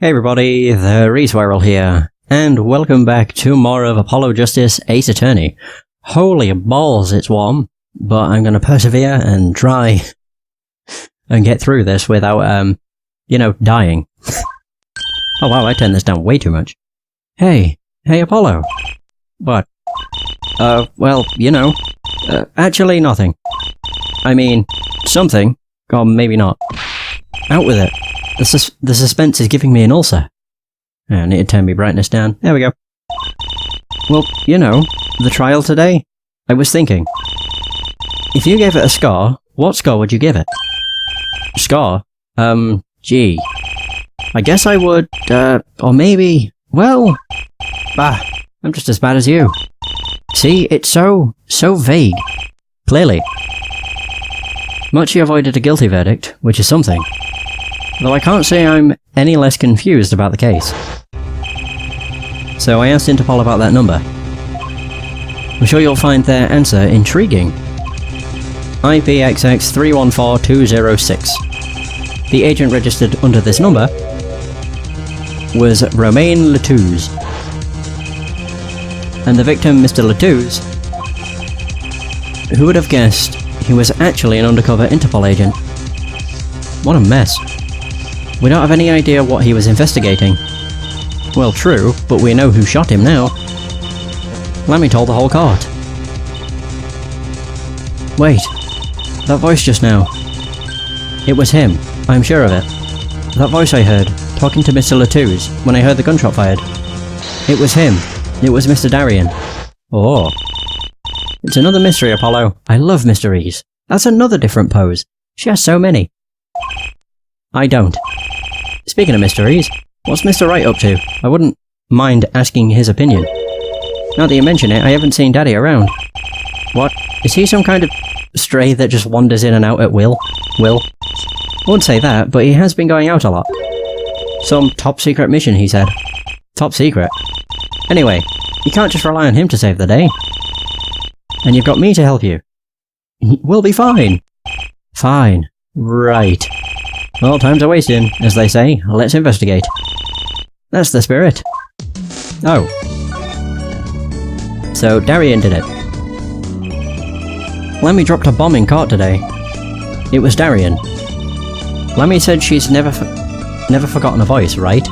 Hey everybody, the Reswirl here, and welcome back to more of Apollo Justice Ace Attorney. Holy balls, it's warm, but I'm gonna persevere and try and get through this without, dying. Oh wow, I turned this down way too much. Hey Apollo. What? Actually nothing. I mean, something, or maybe not. Out with it. The suspense is giving me an ulcer. I need to turn my brightness down. There we go. Well, the trial today? I was thinking, if you gave it a score, what score would you give it? Score? Gee. I guess I would, or maybe, well... I'm just as bad as you. See, it's so vague. Clearly. Much you avoided a guilty verdict, which is something. Though I can't say I'm any less confused about the case. So I asked Interpol about that number. I'm sure you'll find their answer intriguing. IPXX314206. The agent registered under this number was Romain Latouze. And the victim, Mr. Latouze, who would have guessed he was actually an undercover Interpol agent? What a mess. We don't have any idea what he was investigating. Well, true, but we know who shot him now. Lammy told the whole court. Wait, that voice just now. It was him, I'm sure of it. That voice I heard, talking to Mr. Latouze, when I heard the gunshot fired. It was him. It was Mr. Darien. Oh. It's another mystery, Apollo. I love mysteries. That's another different pose. She has so many. I don't. Speaking of mysteries, what's Mr. Wright up to? I wouldn't mind asking his opinion. Now that you mention it, I haven't seen Daddy around. What? Is he some kind of stray that just wanders in and out at will? I wouldn't say that, but he has been going out a lot. Some top secret mission, he said. Top secret? Anyway, you can't just rely on him to save the day. And you've got me to help you. We'll be fine. Fine. Right. Well, time's a wasting, as they say. Let's investigate. That's the spirit. Oh. So, Darien did it. Lammy dropped a bomb in court today. It was Darien. Lammy said she's never forgotten a voice, right?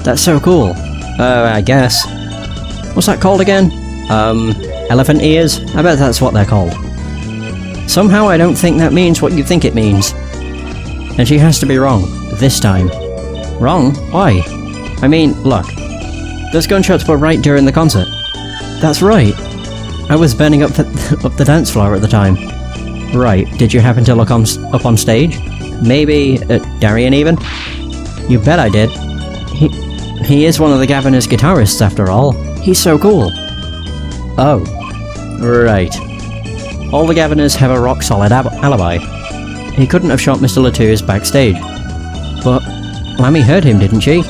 That's so cool. I guess. What's that called again? Elephant ears? I bet that's what they're called. Somehow I don't think that means what you think it means. And she has to be wrong, this time. Wrong? Why? I mean, look. Those gunshots were right during the concert. That's right. I was burning up the dance floor at the time. Right, did you happen to look up on stage? Maybe at Darien even? You bet I did. He is one of the governor's guitarists after all. He's so cool. Oh. Right. All the governors have a rock-solid alibi. He couldn't have shot Mr. Latouze backstage. But Lammy heard him, didn't she?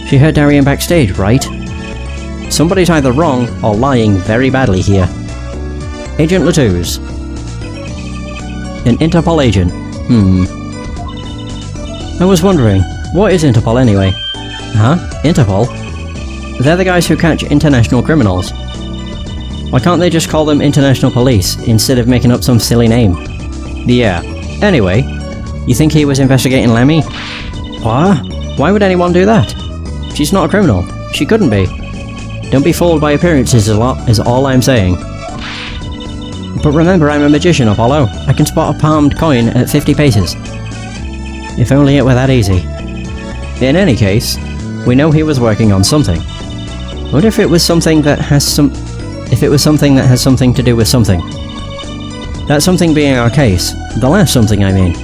She heard Darien backstage, right? Somebody's either wrong or lying very badly here. Agent Latouze. An Interpol agent. I was wondering, what is Interpol anyway? Huh? Interpol? They're the guys who catch international criminals. Why can't they just call them International Police, instead of making up some silly name? Yeah. Anyway, you think he was investigating Lammy? What? Why would anyone do that? She's not a criminal. She couldn't be. Don't be fooled by appearances is all I'm saying. But remember, I'm a magician, Apollo. I can spot a palmed coin at 50 paces. If only it were that easy. In any case, we know he was working on something. What if it was something that has something to do with something? That something being our case. The last something, I mean.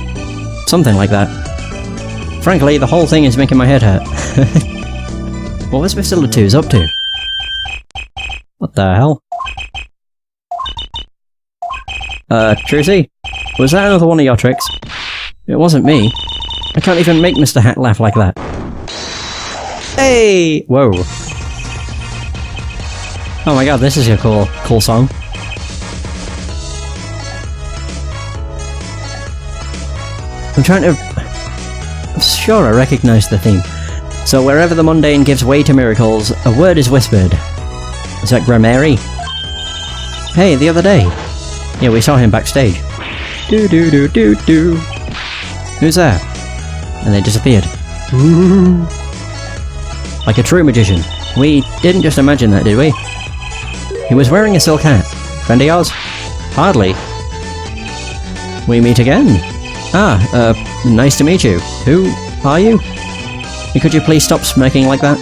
Something like that. Frankly, the whole thing is making my head hurt. What was Mr. Latouze up to? What the hell? Trucy? Was that another one of your tricks? It wasn't me. I can't even make Mr. Hat laugh like that. Hey! Whoa. Oh my god, this is a cool song. I'm trying to Sure, I recognise the theme. So wherever the mundane gives way to miracles, a word is whispered. Is that Grammary? Hey, the other day. Yeah, we saw him backstage. Do. Who's there? And they disappeared. Ooh. Like a true magician. We didn't just imagine that, did we? He was wearing a silk hat. Friend of yours? Hardly. We meet again. Nice to meet you. Who are you? Could you please stop smirking like that?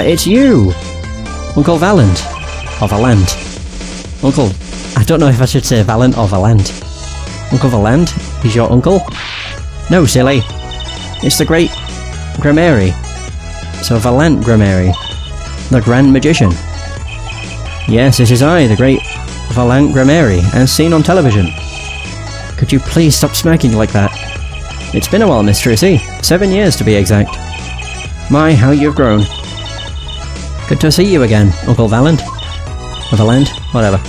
It's you! Uncle Valant. Or Valant. Uncle... I don't know if I should say Valant or Valant. Uncle Valant? He's your uncle? No, silly. It's the great... Grammary. So Valant Grammary. The Grand Magician. Yes, it is I, the great Valant Grammary, as seen on television. Could you please stop smirking like that? It's been a while, Miss Trucy. 7 years to be exact. My, how you've grown. Good to see you again, Uncle Valant. Or Valant? Whatever.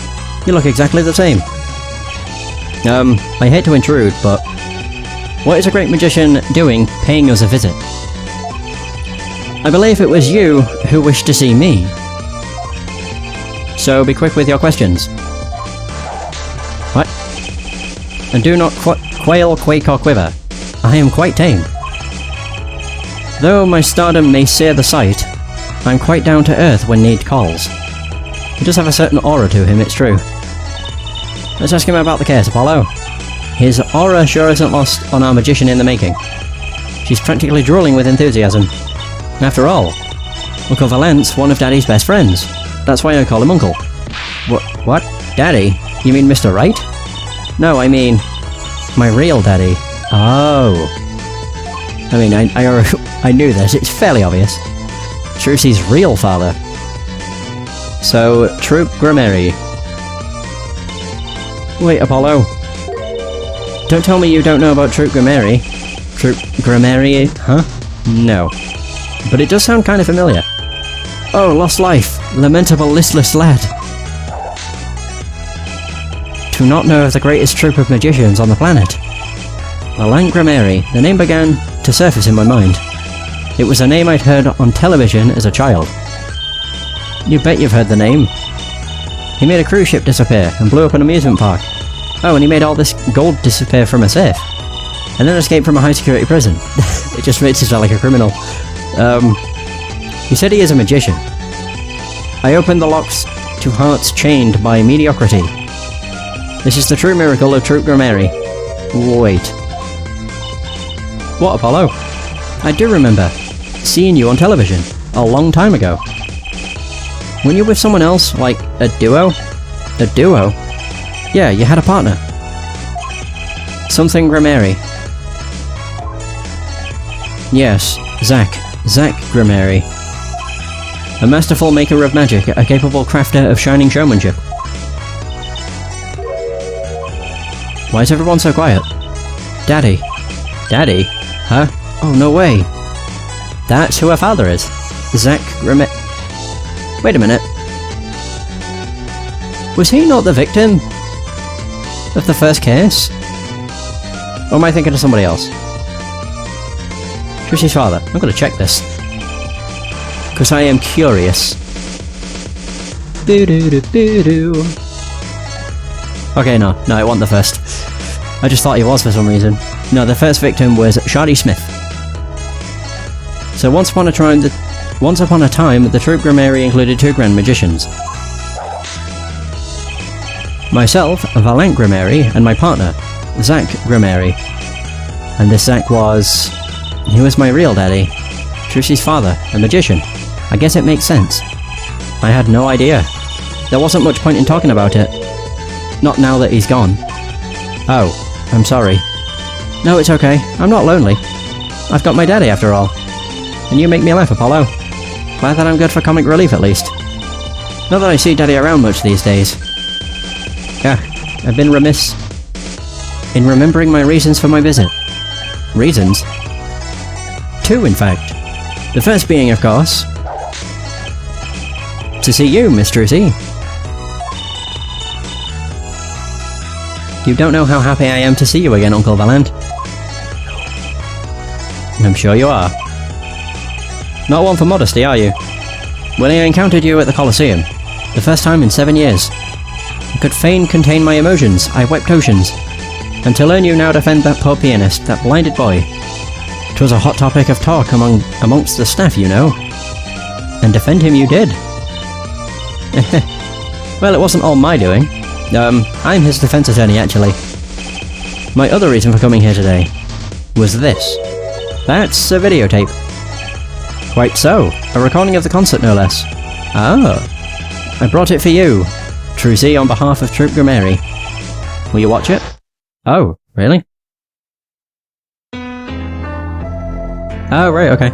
You look exactly the same. I hate to intrude, but... what is a great magician doing paying us a visit? I believe it was you who wished to see me. So be quick with your questions. What? And do not quail, quake or quiver. I am quite tame. Though my stardom may sear the sight, I'm quite down to earth when need calls. He does have a certain aura to him, it's true. Let's ask him about the case, Apollo. His aura sure isn't lost on our magician in the making. She's practically drooling with enthusiasm. After all, Uncle Valant's one of Daddy's best friends. That's why I call him Uncle. What? Daddy? You mean Mr. Wright? No, I mean... my real daddy. Oh. I mean, I knew this, it's fairly obvious. Trucy's real father. So, Troop Grammary. Wait, Apollo. Don't tell me you don't know about Troop Grammary. Troop Grammary, huh? No. But it does sound kind of familiar. Oh, lost life. Lamentable listless lad. To not know of the greatest troop of magicians on the planet. Valant Grammary. The name began to surface in my mind. It was a name I'd heard on television as a child. You bet you've heard the name. He made a cruise ship disappear and blew up an amusement park. Oh, and he made all this gold disappear from a safe. And then escaped from a high-security prison. It just makes him sound like a criminal. He said he is a magician. I opened the locks to hearts chained by mediocrity. This is the true miracle of Troop Grammary. Wait. What, Apollo? I do remember seeing you on television a long time ago. When you're with someone else, like a duo? A duo? Yeah, you had a partner. Something Grammary. Yes, Zack Grammary. A masterful maker of magic, a capable crafter of shining showmanship. Why is everyone so quiet? Daddy. Daddy? Huh? Oh, no way. That's who her father is. Zack Grammary. Wait a minute. Was he not the victim of the first case? Or am I thinking of somebody else? Trucy's father. I'm gonna check this. Because I am curious. Okay, no, it wasn't the first. I just thought he was for some reason. No, the first victim was Shardy Smith. So once upon a time, the Troop Grammary included 2 Grand Magicians. Myself, Valant Grammary, and my partner, Zack Grammary. And this Zack was... he was my real daddy. Trucy's father, a magician. I guess it makes sense. I had no idea. There wasn't much point in talking about it. Not now that he's gone. Oh, I'm sorry. No, it's okay. I'm not lonely. I've got my daddy after all. And you make me laugh, Apollo. Glad that I'm good for comic relief at least. Not that I see Daddy around much these days. Yeah, I've been remiss in remembering my reasons for my visit. Reasons? 2, in fact. The first being, of course, to see you, Miss Trucy. You don't know how happy I am to see you again, Uncle Valant. I'm sure you are. Not one for modesty, are you? When I encountered you at the Colosseum, the first time in 7 years, I could fain contain my emotions. I wept oceans. And to learn you now defend that poor pianist, that blinded boy. 'Twas a hot topic of talk amongst the staff, you know. And defend him you did. Well, it wasn't all my doing. I'm his defense attorney, actually. My other reason for coming here today was this. That's a videotape. Quite so. A recording of the concert, no less. Ah. I brought it for you, Trucy, on behalf of Troop Grammary. Will you watch it? Oh, really? Oh, right, okay.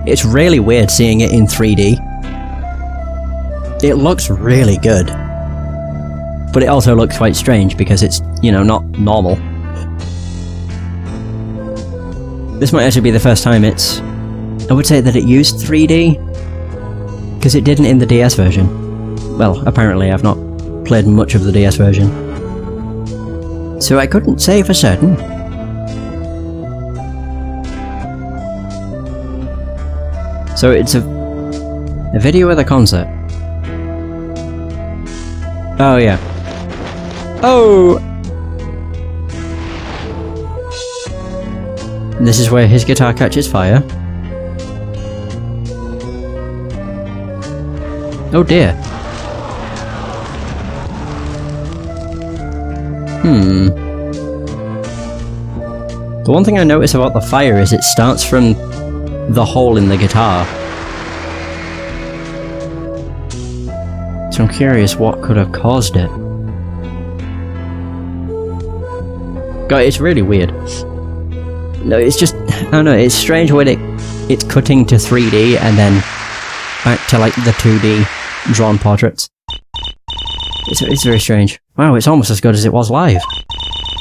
It's really weird seeing it in 3D. It looks really good. But it also looks quite strange because it's, you know, not normal. This might actually be the first time it's... I would say that it used 3D, because it didn't in the DS version. Well, apparently I've not played much of the DS version. So I couldn't say for certain. So it's a video of the concert. Oh yeah. Oh! This is where his guitar catches fire. Oh dear. The one thing I notice about the fire is it starts from the hole in the guitar. So I'm curious what could have caused it. God, it's really weird. No, it's just... I don't know, it's strange when it's cutting to 3D and then back to like the 2D drawn portraits. It's very strange. Wow, it's almost as good as it was live.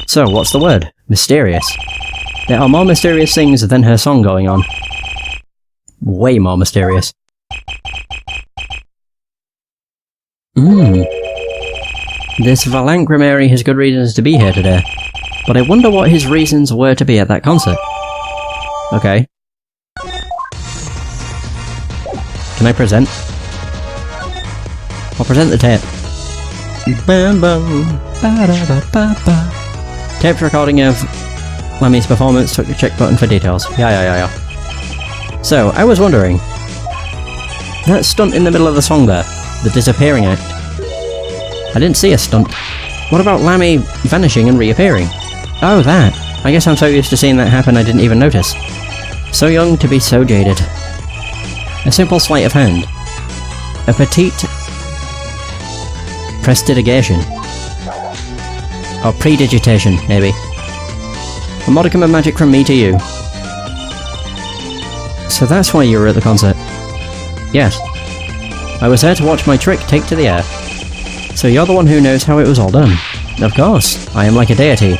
So, what's the word? Mysterious. There are more mysterious things than her song going on. Way more mysterious. This Valant Grammary has good reasons to be here today. But I wonder what his reasons were to be at that concert. Okay. Can I present? I'll present the tape. Tape's recording of Lemmy's performance. Took the check button for details. Yeah. So, I was wondering... that stunt in the middle of the song there, the disappearing act. I didn't see a stunt. What about Lammy vanishing and reappearing? Oh, that. I guess I'm so used to seeing that happen I didn't even notice. So young to be so jaded. A simple sleight of hand. A petite... prestidigitation. Or predigitation, maybe. A modicum of magic from me to you. So that's why you were at the concert? Yes. I was there to watch my trick take to the air. So you're the one who knows how it was all done. Of course, I am like a deity.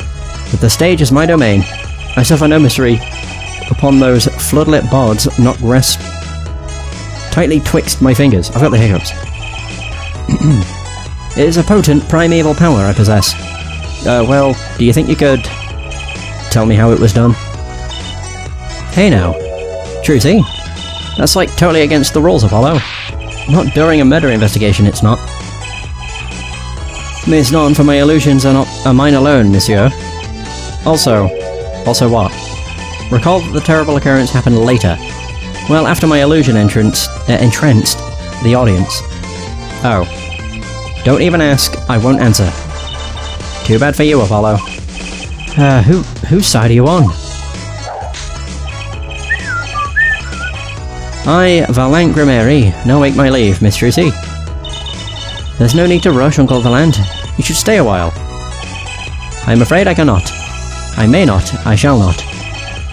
But the stage is my domain. I suffer no mystery. Upon those floodlit boards not rest tightly twixt my fingers. I've got the hiccups. It is a potent primeval power I possess. Well, do you think you could tell me how it was done? Hey now. Trucy. That's like totally against the rules, Apollo. Not during a murder investigation, it's not. It's not for my illusions are mine alone, monsieur. Also what? Recall that the terrible occurrence happened later. Well, after my illusion entranced the audience. Oh. Don't even ask, I won't answer. Too bad for you, Apollo. Whose side are you on? I, Valant Grammary, now make my leave, Miss Trucy. There's no need to rush, Uncle Valant. You should stay a while. I'm afraid I cannot. I may not, I shall not.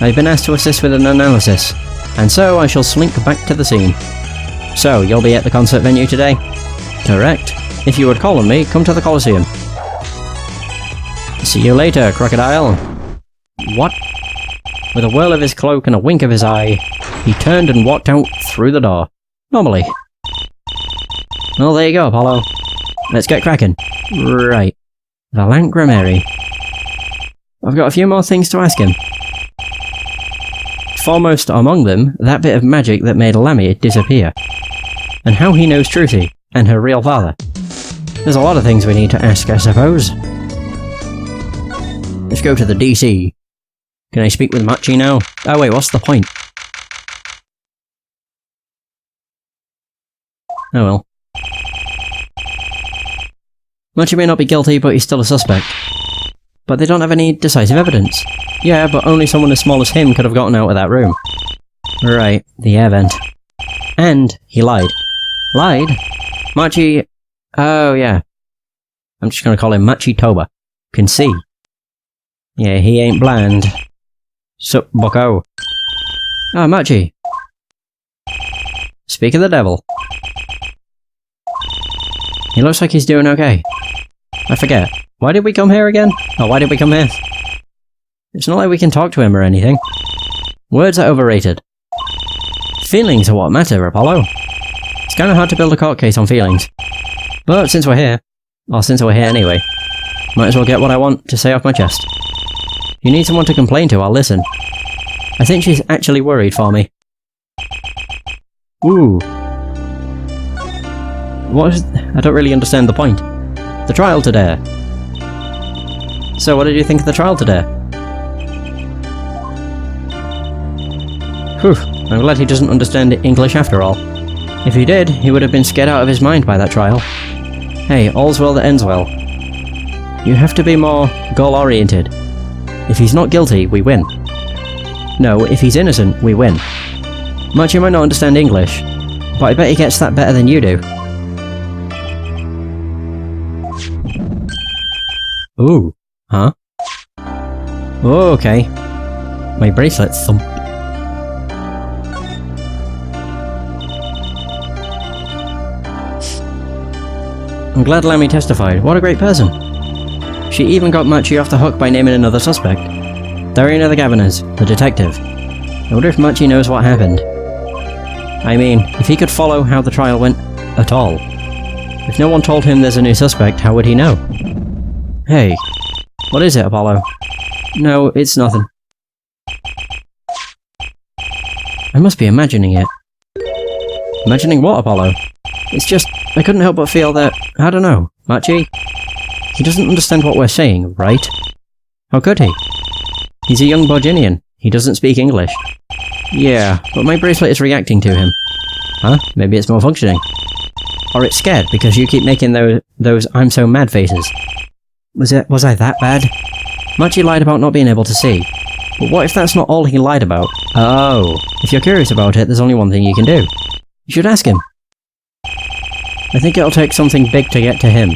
I've been asked to assist with an analysis, and so I shall slink back to the scene. So, you'll be at the concert venue today? Correct. If you would call on me, come to the Colosseum. See you later, crocodile. What? With a whirl of his cloak and a wink of his eye, He turned and walked out through the door. Normally. Well, there you go, Apollo. Let's get cracking. Right. Valant Grammary. I've got a few more things to ask him. Foremost among them, that bit of magic that made Lammy disappear. And how he knows Trucy, and her real father. There's a lot of things we need to ask, I suppose. Let's go to the DC. Can I speak with Machi now? Oh wait, what's the point? Oh well. Machi may not be guilty, but he's still a suspect. But they don't have any decisive evidence. Yeah, but only someone as small as him could have gotten out of that room. Right, the air vent. And he lied. Lied? Machi... Oh, yeah. I'm just gonna call him Machi Toba. Can see. Yeah, he ain't blind. Sup, bucko. Ah, Machi. Speak of the devil. He looks like he's doing okay. I forget. Why did we come here again? Oh, why did we come here? It's not like we can talk to him or anything. Words are overrated. Feelings are what matter, Apollo. It's kinda hard to build a court case on feelings. But since we're here, or since we're here anyway, might as well get what I want to say off my chest. You need someone to complain to, I'll listen. I think she's actually worried for me. Ooh. What is... I don't really understand the point. The trial today. So what did you think of the trial today? Whew, I'm glad he doesn't understand English after all. If he did, he would have been scared out of his mind by that trial. Hey, all's well that ends well. You have to be more goal-oriented. If he's not guilty, we win. No, if he's innocent, we win. Machi might not understand English, but I bet he gets that better than you do. Ooh. Huh? Oh, okay. My bracelet thump. I'm glad Lammy testified. What a great person. She even got Machi off the hook by naming another suspect. Darina the Governors, the detective. I wonder if Machi knows what happened. I mean, if he could follow how the trial went at all. If no one told him there's a new suspect, how would he know? Hey. What is it, Apollo? No, it's nothing. I must be imagining it. Imagining what, Apollo? It's just, I couldn't help but feel that, I don't know, Machi? He doesn't understand what we're saying, right? How could he? He's a young Borginian. He doesn't speak English. Yeah, but my bracelet is reacting to him. Huh? Maybe it's malfunctioning. Or it's scared because you keep making those I'm so mad faces. Was I that bad? Machi lied about not being able to see. But what if that's not all he lied about? Oh, if you're curious about it, there's only one thing you can do. You should ask him. I think it'll take something big to get to him.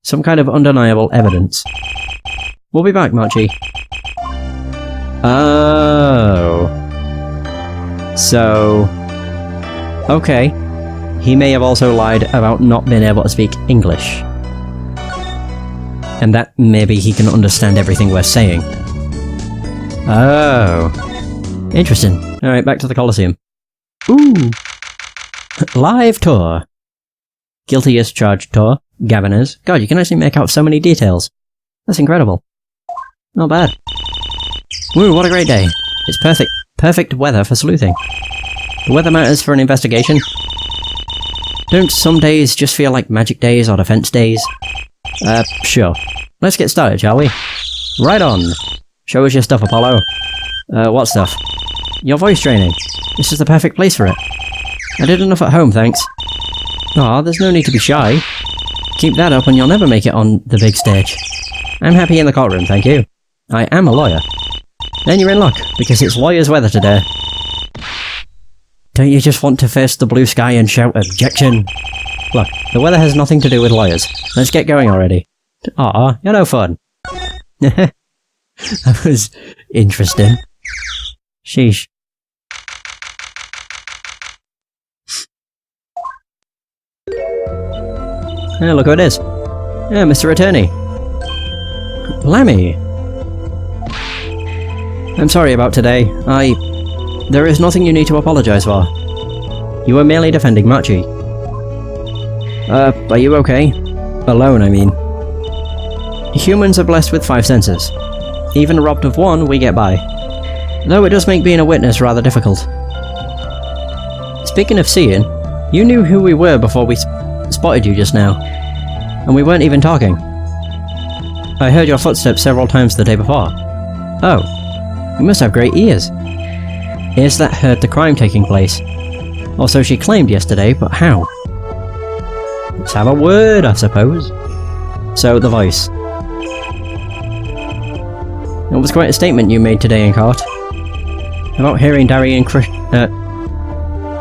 Some kind of undeniable evidence. We'll be back, Machi. Oh. So... Okay. He may have also lied about not being able to speak English. And that maybe he can understand everything we're saying. Oh. Interesting. Alright, back to the Colosseum. Ooh. Live tour. Guilty as charged tour. Governors. God, you can actually make out so many details. That's incredible. Not bad. Woo, what a great day. It's perfect weather for sleuthing. The weather matters for an investigation. Don't some days just feel like magic days or defense days? Sure. Let's get started, shall we? Right on. Show us your stuff, Apollo. What stuff? Your voice training. This is the perfect place for it. I did enough at home, thanks. Aw, there's no need to be shy. Keep that up and you'll never make it on the big stage. I'm happy in the courtroom, thank you. I am a lawyer. Then you're in luck, because it's lawyer's weather today. Don't you just want to face the blue sky and shout objection? Look, the weather has nothing to do with lawyers. Let's get going already. Aw, you're no fun. That was interesting. Sheesh. Yeah, look who it is. Yeah, Mr. Attorney. Lammy. I'm sorry about today. There is nothing you need to apologize for. You were merely defending Machi. Are you okay? Alone, I mean. Humans are blessed with 5 senses. Even robbed of one, we get by. Though it does make being a witness rather difficult. Speaking of seeing, you knew who we were before we spotted you just now. And we weren't even talking. I heard your footsteps several times the day before. Oh, you must have great ears. Ears that heard the crime taking place. Or so she claimed yesterday, but how? Let's have a word, I suppose. So, the voice. It was quite a statement you made today in court. About hearing Darian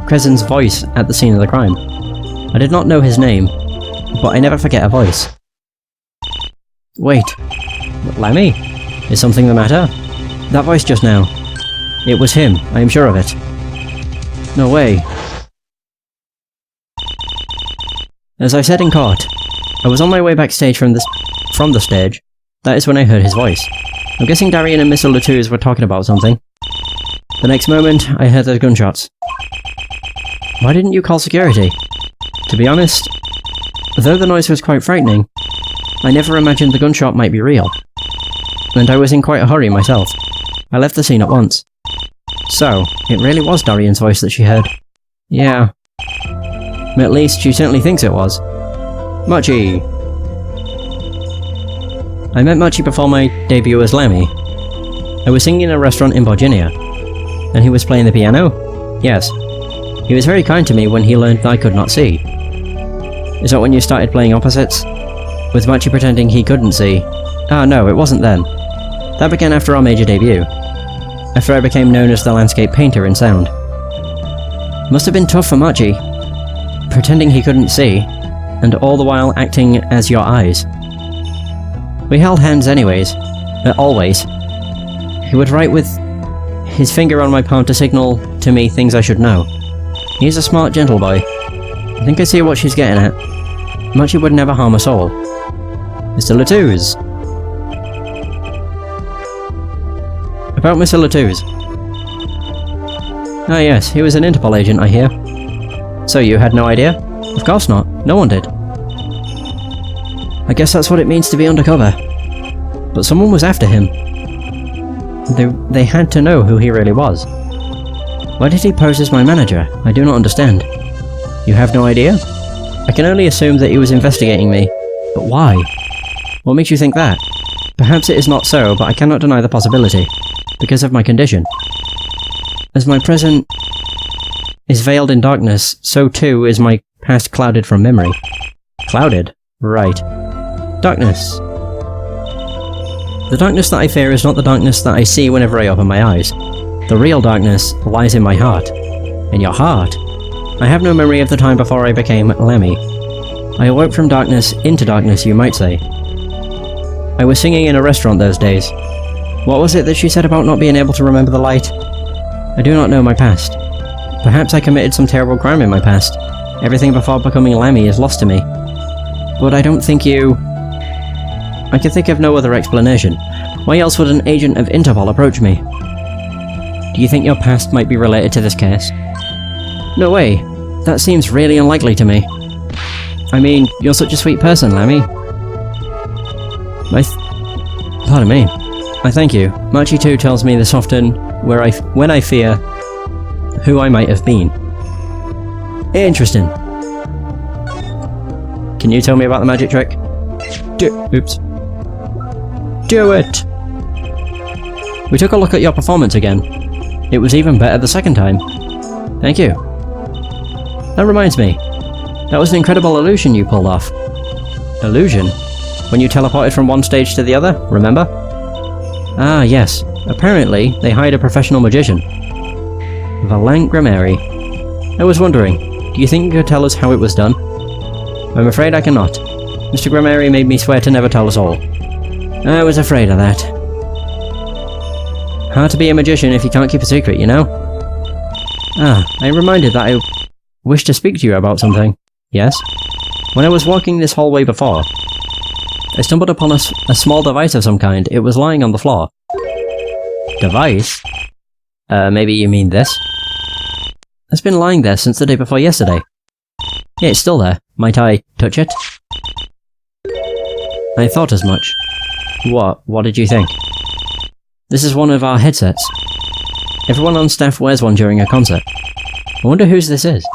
Crescen's voice at the scene of the crime. I did not know his name, but I never forget a voice. Wait. Lemmy? Is something the matter? That voice just now. It was him, I am sure of it. No way. As I said in court, I was on my way backstage from the stage. That is when I heard his voice. I'm guessing Darian and Mr. Latouz were talking about something. The next moment, I heard those gunshots. Why didn't you call security? To be honest, though the noise was quite frightening, I never imagined the gunshot might be real. And I was in quite a hurry myself. I left the scene at once. So, it really was Darian's voice that she heard. Yeah. At least, she certainly thinks it was. Machi! I met Machi before my debut as Lemmy. I was singing in a restaurant in Virginia. And he was playing the piano? Yes. He was very kind to me when he learned I could not see. Is that when you started playing opposites? With Machi pretending he couldn't see? Ah, no, it wasn't then. That began after our major debut. After I became known as the landscape painter in sound. Must have been tough for Machi. Pretending he couldn't see, and all the while acting as your eyes. We held hands anyways. Always. He would write with his finger on my palm to signal to me things I should know. He's a smart, gentle boy. I think I see what she's getting at. Machi would never harm a soul. Mr. Latouz. About Mr. Latouz. Ah yes, he was an Interpol agent, I hear. So you had no idea? Of course not. No one did. I guess that's what it means to be undercover. But someone was after him. They had to know who he really was. Why did he pose as my manager? I do not understand. You have no idea? I can only assume that he was investigating me. But why? What makes you think that? Perhaps it is not so, but I cannot deny the possibility. Because of my condition. As my present is veiled in darkness, so too is my past clouded from memory. Clouded? Right. Darkness. The darkness that I fear is not the darkness that I see whenever I open my eyes. The real darkness lies in my heart. In your heart? I have no memory of the time before I became Lemmy. I awoke from darkness into darkness, you might say. I was singing in a restaurant those days. What was it that she said about not being able to remember the light? I do not know my past. Perhaps I committed some terrible crime in my past. Everything before becoming Lemmy is lost to me. But I don't think you... I can think of no other explanation. Why else would an agent of Interpol approach me? Do you think your past might be related to this case? No way. That seems really unlikely to me. I mean, you're such a sweet person, Lemmy. Pardon me. I thank you. Machi too tells me this often when I fear who I might have been. Interesting. Can you tell me about the magic trick? Oops. Do it! We took a look at your performance again. It was even better the second time. Thank you. That reminds me. That was an incredible illusion you pulled off. Illusion? When you teleported from one stage to the other, remember? Ah, yes. Apparently, they hired a professional magician. Valant Grimeri. I was wondering, do you think you could tell us how it was done? I'm afraid I cannot. Mr. Grimeri made me swear to never tell us all. I was afraid of that. Hard to be a magician if you can't keep a secret, you know? Ah, I'm reminded that I wish to speak to you about something. Yes? When I was walking this hallway before, I stumbled upon a small device of some kind. It was lying on the floor. Device? Maybe you mean this? It's been lying there since the day before yesterday. Yeah, it's still there. Might I touch it? I thought as much. What did you think? This is one of our headsets. Everyone on staff wears one during a concert. I wonder whose this is.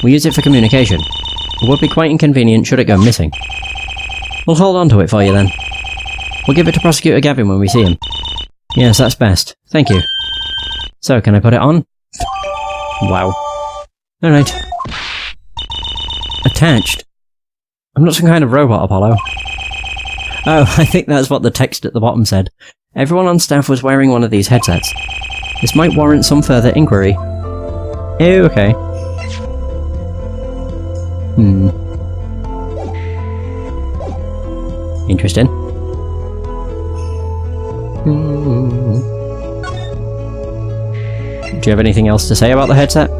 We use it for communication. It would be quite inconvenient should it go missing. We'll hold on to it for you then. We'll give it to Prosecutor Gavin when we see him. Yes, that's best. Thank you. So, can I put it on? Wow. Alright. Attached? I'm not some kind of robot, Apollo. Oh, I think that's what the text at the bottom said. Everyone on staff was wearing one of these headsets. This might warrant some further inquiry. Oh, okay. Interesting. Do you have anything else to say about the headset?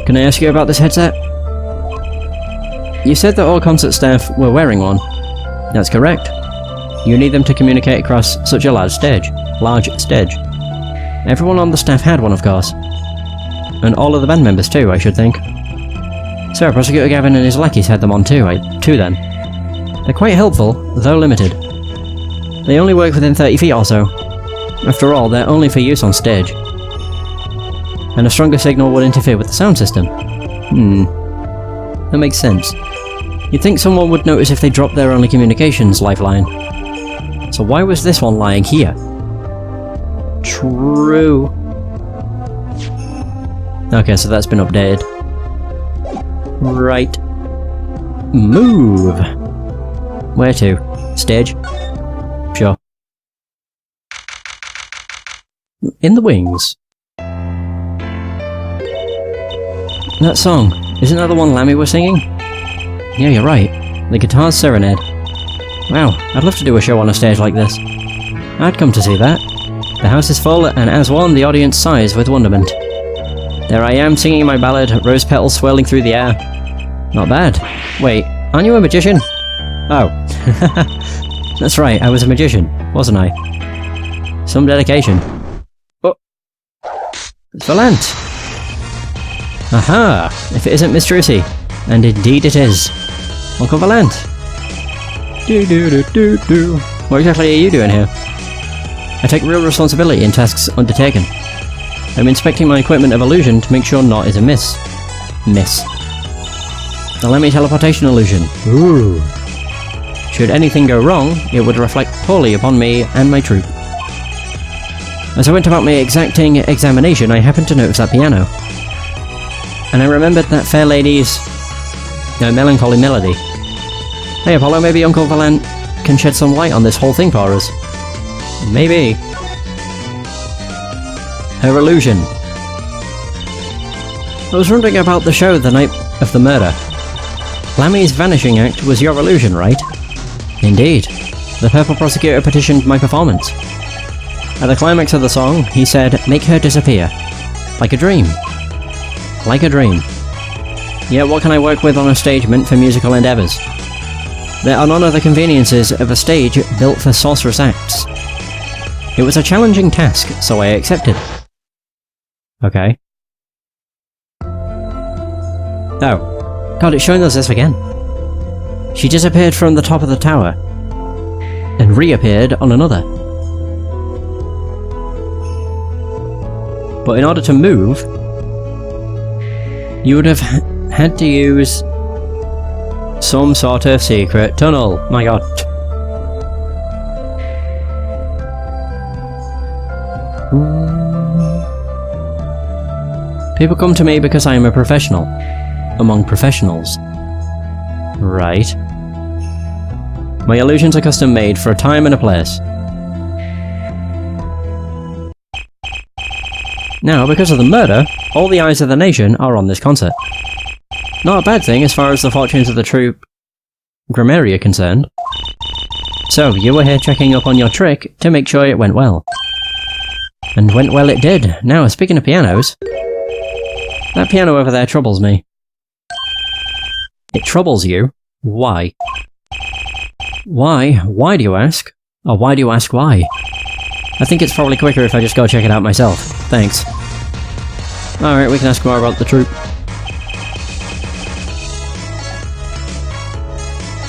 Can I ask you about this headset? You said that all concert staff were wearing one. That's correct. You need them to communicate across such a large stage. Everyone on the staff had one, of course. And all of the band members too, I should think. So, Prosecutor Gavin and his lackeys had them on too then. They're quite helpful, though limited. They only work within 30 feet or so. After all, they're only for use on stage. And a stronger signal would interfere with the sound system. That makes sense. You'd think someone would notice if they dropped their only communications lifeline. So why was this one lying here? True. Okay, so that's been updated. Right. Move! Where to? Stage? Sure. In the wings. That song, isn't that the one Lammy was singing? Yeah, you're right. The Guitar's Serenade. Wow, I'd love to do a show on a stage like this. I'd come to see that. The house is full, and as one, the audience sighs with wonderment. There I am singing my ballad, rose petals swirling through the air. Not bad. Wait, aren't you a magician? Oh. That's right, I was a magician, wasn't I? Some dedication. Oh. It's Valant! Aha! If it isn't Miss Trucy. And indeed it is. Uncle Valant. Do. What exactly are you doing here? I take real responsibility in tasks undertaken. I'm inspecting my equipment of illusion to make sure naught is amiss. The Lemmy teleportation illusion. Ooh. Should anything go wrong, it would reflect poorly upon me and my troop. As I went about my exacting examination, I happened to notice that piano. And I remembered that fair lady's melancholy melody. Hey Apollo, maybe Uncle Valant can shed some light on this whole thing for us. Maybe. Her illusion. I was wondering about the show the night of the murder. Lammy's vanishing act was your illusion, right? Indeed. The Purple Prosecutor petitioned my performance. At the climax of the song, he said, "Make her disappear. Like a dream." Like a dream. Yet what can I work with on a stage meant for musical endeavours? There are none of the conveniences of a stage built for sorcerous acts. It was a challenging task, so I accepted. Okay. Oh. God, it's showing us this again. She disappeared from the top of the tower, and reappeared on another. But in order to move, you would have had to use some sort of secret tunnel. My god. People come to me because I am a professional. Among professionals. Right. My illusions are custom made for a time and a place. Now, because of the murder, all the eyes of the nation are on this concert. Not a bad thing as far as the fortunes of the troupe Grammary are concerned. So, you were here checking up on your trick to make sure it went well. And went well it did. Now, speaking of pianos, that piano over there troubles me. It troubles you? Why? Why? Why do you ask? Or why do you ask why? I think it's probably quicker if I just go check it out myself. Thanks. Alright, we can ask more about the troop.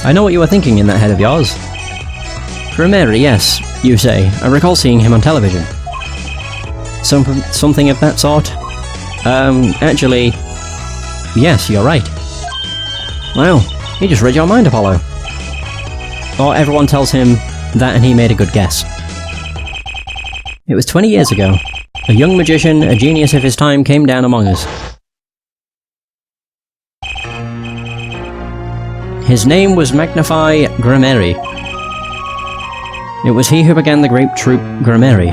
I know what you were thinking in that head of yours. Grimeri, yes, you say. I recall seeing him on television. Something of that sort? Actually... Yes, you're right. Wow, he just read your mind, Apollo. Or everyone tells him that and he made a good guess. It was 20 years ago. A young magician, a genius of his time, came down among us. His name was Magnify Grimeri. It was he who began the great troupe Grimeri.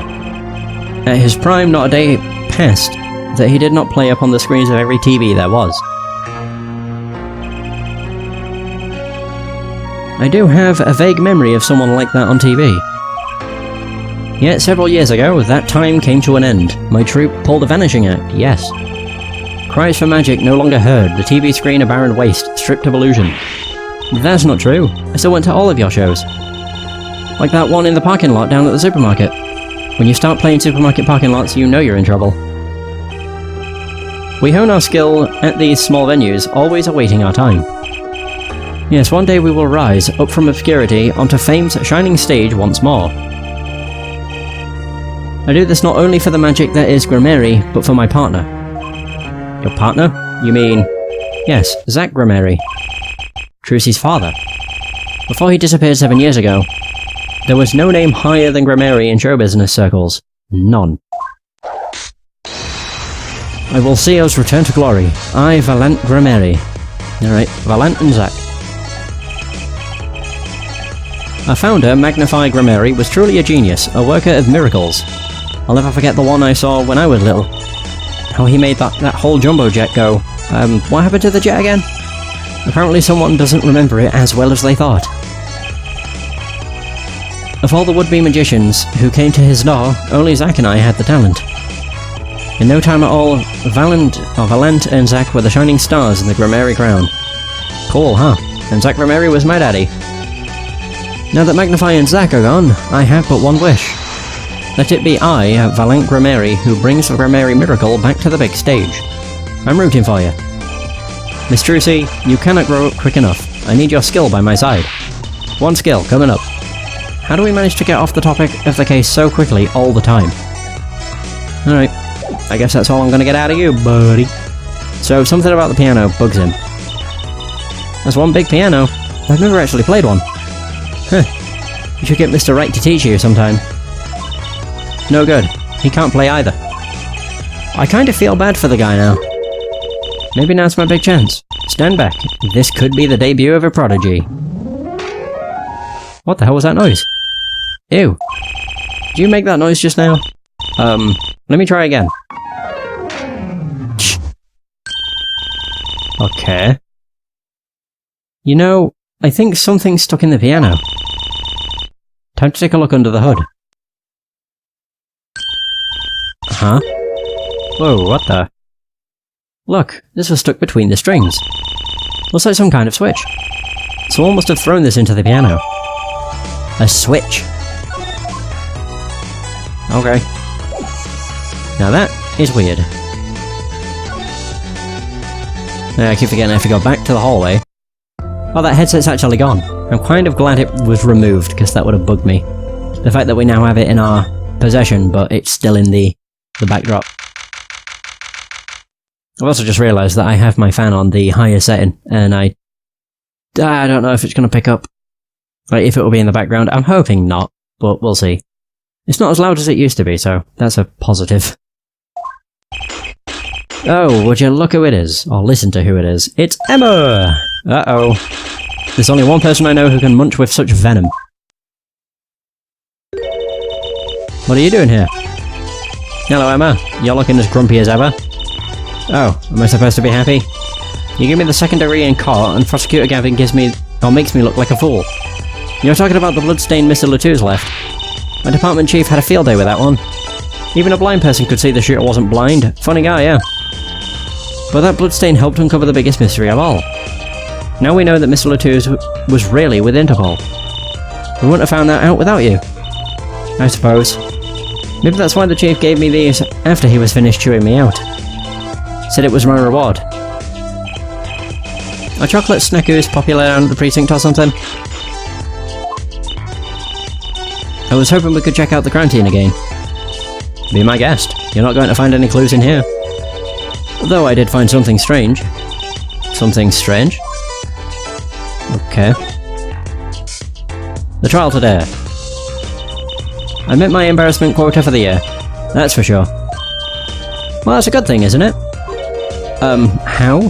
At his prime, not a day passed that he did not play upon the screens of every TV there was. I do have a vague memory of someone like that on TV. Yet several years ago, that time came to an end. My troupe pulled a vanishing act, yes. Cries for magic no longer heard, the TV screen a barren waste, stripped of illusion. That's not true. I still went to all of your shows. Like that one in the parking lot down at the supermarket. When you start playing supermarket parking lots, you know you're in trouble. We hone our skill at these small venues, always awaiting our time. Yes, one day we will rise, up from obscurity, onto fame's shining stage once more. I do this not only for the magic that is Grimeri, but for my partner. Your partner? You mean... Yes, Zach Grimeri. Trucy's father. Before he disappeared 7 years ago, there was no name higher than Grimeri in show business circles. None. I will see us return to glory. I, Valant Grimeri. Alright, Valant and Zach. Our founder, Magnify Grimeri, was truly a genius, a worker of miracles. I'll never forget the one I saw when I was little. How he made that whole jumbo jet go. What happened to the jet again? Apparently someone doesn't remember it as well as they thought. Of all the would-be magicians who came to his door, only Zach and I had the talent. In no time at all, Valant and Zach were the shining stars in the Grimeri crown. Cool, huh? And Zach Grimeri was my daddy. Now that Magnify and Zach are gone, I have but one wish. Let it be I, Valant Grimeri, who brings the Grimeri miracle back to the big stage. I'm rooting for you. Miss Trucy, you cannot grow up quick enough. I need your skill by my side. One skill, coming up. How do we manage to get off the topic of the case so quickly all the time? Alright, I guess that's all I'm gonna get out of you, buddy. So, something about the piano bugs him. There's one big piano. I've never actually played one. Huh. You should get Mr. Wright to teach you sometime. No good. He can't play either. I kind of feel bad for the guy now. Maybe now's my big chance. Stand back. This could be the debut of a prodigy. What the hell was that noise? Ew. Did you make that noise just now? Let me try again. Okay. You know, I think something's stuck in the piano. Time to take a look under the hood. Huh? Whoa, what the? Look, this was stuck between the strings. Looks like some kind of switch. Someone must have thrown this into the piano. A switch. Okay. Now that is weird. I keep forgetting I have to go back to the hallway. Oh, that headset's actually gone. I'm kind of glad it was removed, because that would have bugged me. The fact that we now have it in our possession, but it's still in the backdrop. I've also just realised that I have my fan on the higher setting, and I don't know if it's going to pick up. Like, if it will be in the background. I'm hoping not, but we'll see. It's not as loud as it used to be, so that's a positive. Oh, would you look who it is? Or listen to who it is. It's Emma! Uh-oh. There's only one person I know who can munch with such venom. What are you doing here? Hello, Emma. You're looking as grumpy as ever. Oh, am I supposed to be happy? You give me the second degree in court, and Prosecutor Gavin makes me look like a fool. You're talking about the bloodstained Mr. Latou's left. My department chief had a field day with that one. Even a blind person could see the shooter wasn't blind. Funny guy, yeah. But that bloodstain helped uncover the biggest mystery of all. Now we know that Mr. Latou's was really with Interpol. We wouldn't have found that out without you. I suppose. Maybe that's why the chief gave me these after he was finished chewing me out. Said it was my reward. Are chocolate snackoos popular around the precinct or something? I was hoping we could check out the canteen again. Be my guest. You're not going to find any clues in here. Though I did find something strange. Something strange? Okay. The trial today. I met my embarrassment quota for the year. That's for sure. Well, that's a good thing, isn't it? How?